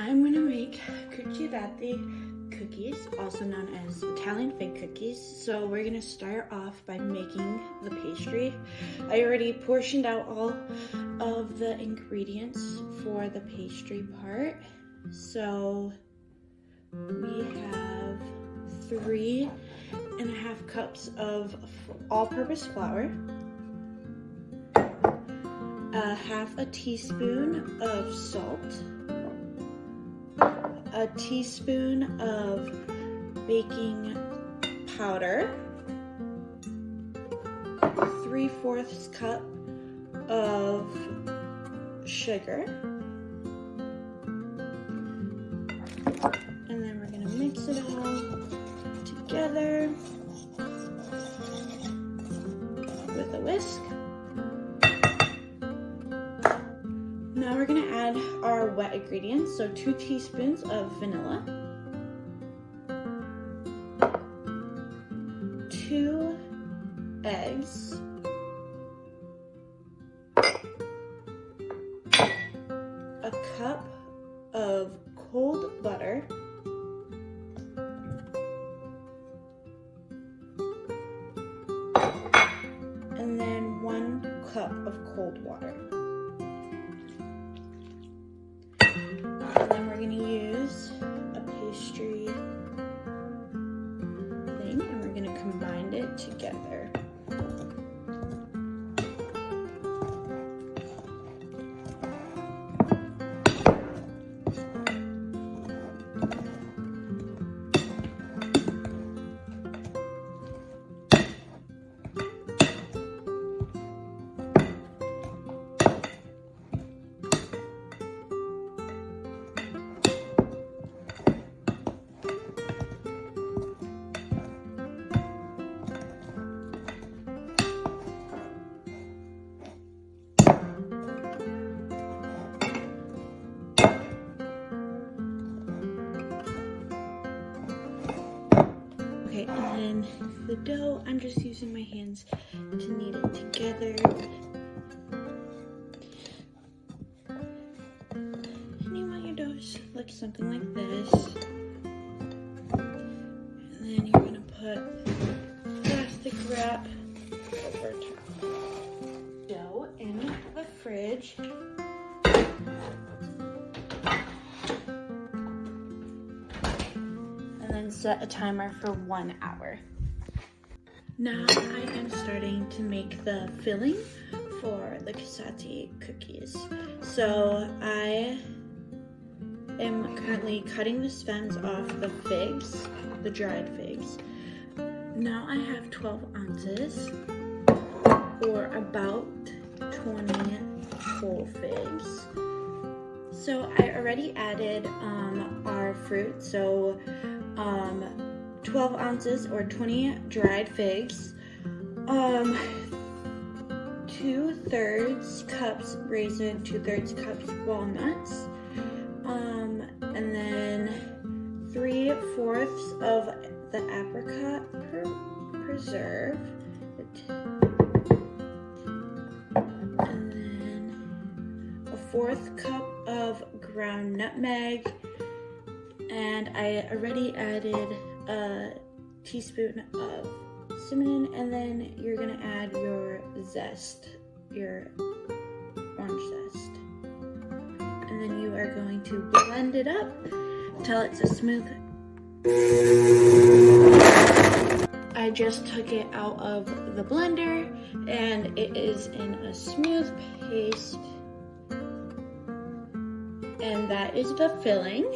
I'm gonna make cuccidati cookies, also known as Italian fig cookies. So we're gonna start off by making the pastry. I already portioned out all of the ingredients for the pastry part. So we have 3.5 cups of all-purpose flour, half a teaspoon of salt, a teaspoon of baking powder, 3/4 cup of sugar, and then we're gonna mix it all together with a whisk. Now we're gonna add our wet ingredients, so 2 teaspoons of vanilla, 2 eggs, a cup of cold butter, and then 1 cup of cold water. And then we're going to use a pastry thing, and we're going to combine it together. Okay, and then the dough, I'm just using my hands to knead it together. And you want your dough to look something like this. And then you're gonna put plastic wrap over top. Dough in the fridge. Set a timer for 1 hour. Now I am starting to make the filling for the cuccidati cookies. So I am currently cutting the stems off the figs, the dried figs. Now I have 12 ounces, or about 20 whole figs. So I already added our fruit, so 12 ounces or 20 dried figs, 2/3 cups raisin, 2/3 cups walnuts, and then 3/4 of the apricot preserve, and then a 1/4 cup of ground nutmeg. And I already added a teaspoon of cinnamon, and then you're gonna add your zest, your orange zest. And then you are going to blend it up until it's a smooth. I just took it out of the blender and it is in a smooth paste. And that is the filling.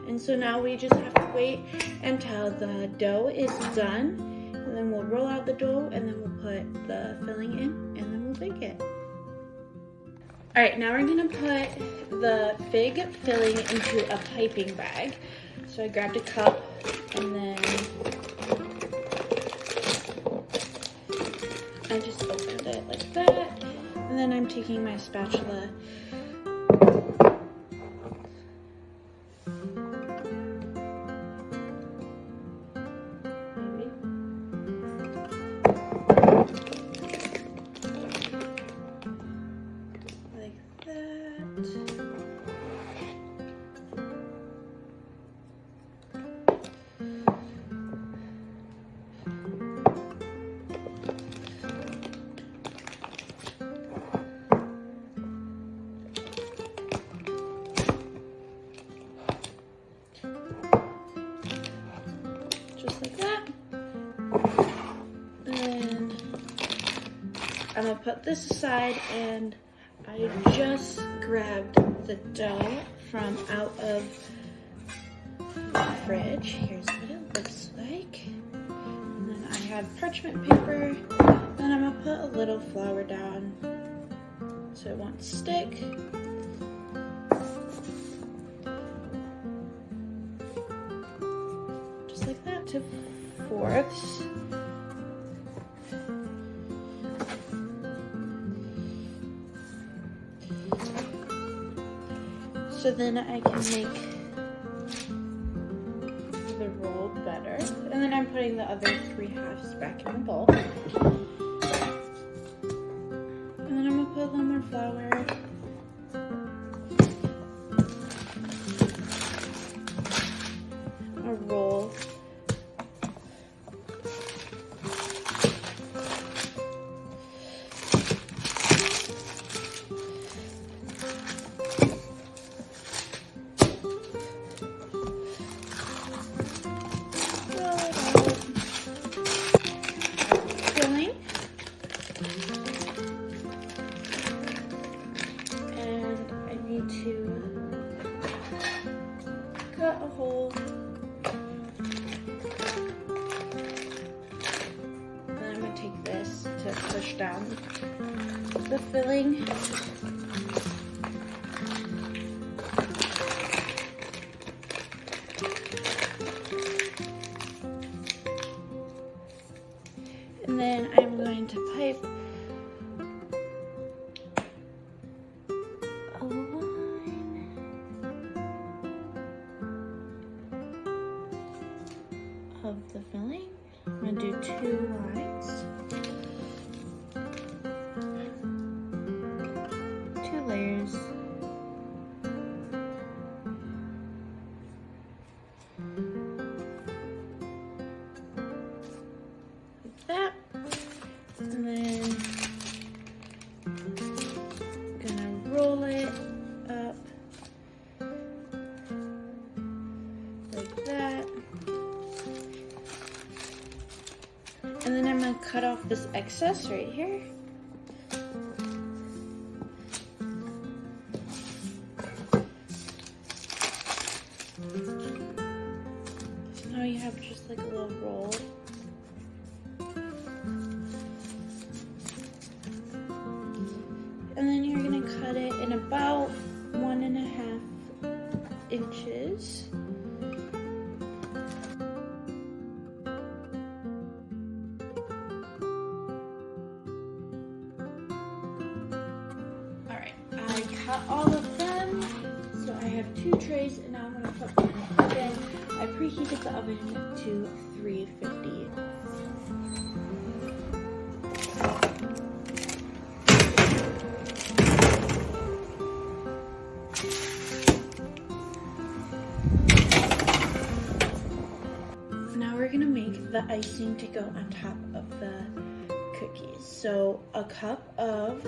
And so now we just have to wait until the dough is done, and then we'll roll out the dough, and then we'll put the filling in, and then we'll bake it. All right, now we're gonna put the fig filling into a piping bag. So I grabbed a cup, and then I just opened it like that, and then I'm taking my spatula just like that. And I'm gonna put this aside, and I just grabbed the dough from out of the fridge. Here's what it looks like. And then I have parchment paper, and I'm gonna put a little flour down so it won't stick. Just like that, 2/4. So then I can make the roll better. And then I'm putting the other 3/2 back in the bowl. And then I'm gonna put a little more flour. A roll. To cut a hole, and then I'm going to take this to push down the filling. And then I'm going to pipe a line of the filling. I'm going to do 2 lines, 2 layers. Like that. And then I'm gonna roll it up like that. And then I'm gonna cut off this excess right here. So now you have just like a little roll. And then you're gonna cut it in about 1.5 inches. Alright, I cut all of them. So I have 2 trays, and now I'm gonna put them in the oven. I preheated the oven to 350. We're gonna make the icing to go on top of the cookies. So a cup of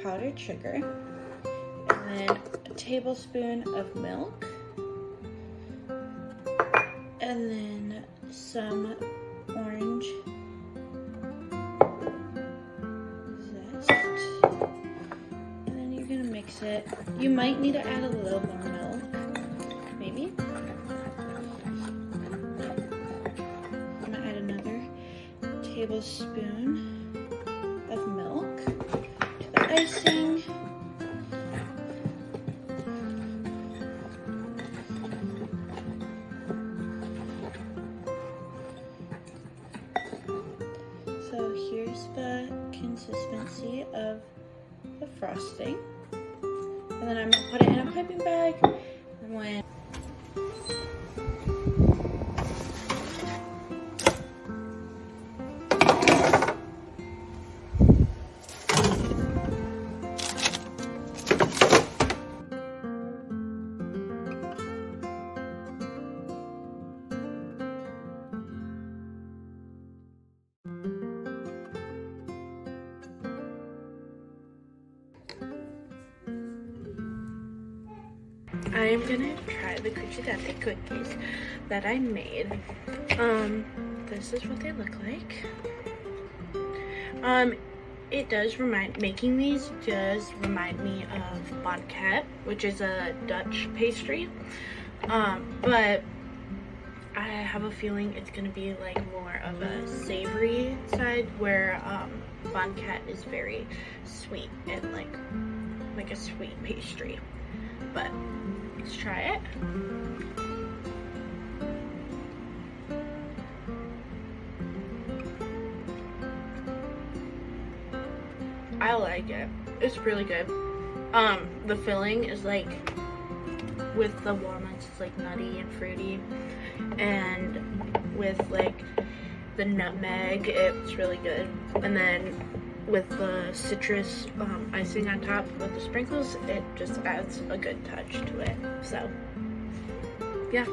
powdered sugar, and then a tablespoon of milk, and then some orange zest. And then you're gonna mix it. You might need to add a little more milk, maybe. Tablespoon of milk to the icing. So here's the consistency of the frosting. And then I'm gonna put it in a piping bag. And when I am gonna try the cuccidati cookies that I made. This is what they look like. Making these does remind me of banquet, which is a Dutch pastry. But I have a feeling it's gonna be like more of a savory side, where banquet is very sweet and like a sweet pastry. But let's try it. I like it. It's really good. The filling is like, with the walnuts, it's like nutty and fruity, and with like the nutmeg, it's really good. And then with the citrus icing on top with the sprinkles, it just adds a good touch to it. So yeah.